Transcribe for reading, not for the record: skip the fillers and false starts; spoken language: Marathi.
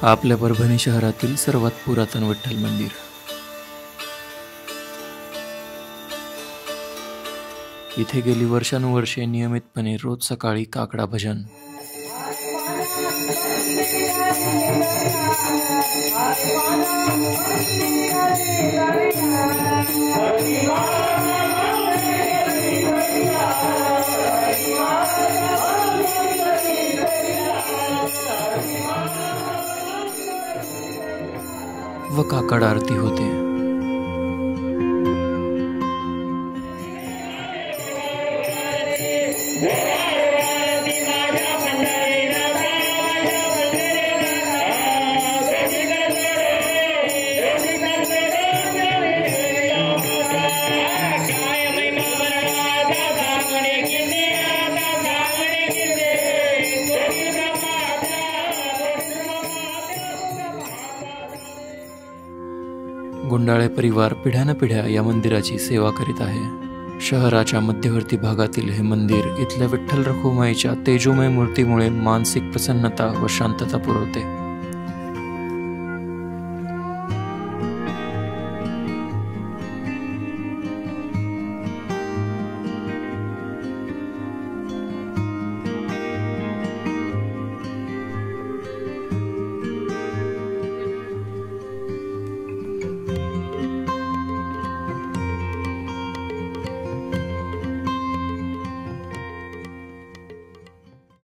आपल्या परभणी शहरातील सर्वात पुरातन विठ्ठल मंदिर. इथे गेली वर्षानुवर्षे नियमितपणे रोज सकाळी काकडा भजन, व काकड आरती होते. गुंडाळे परिवार पिढ्यानपिढ्या या मंदिराची सेवा करीत आहे. शहराच्या मध्यवर्ती भागातील हे मंदिर इथल्या विठ्ठल रखुमाईच्या तेजोमय मूर्तीमुळे मानसिक प्रसन्नता व शांतता पुरवते.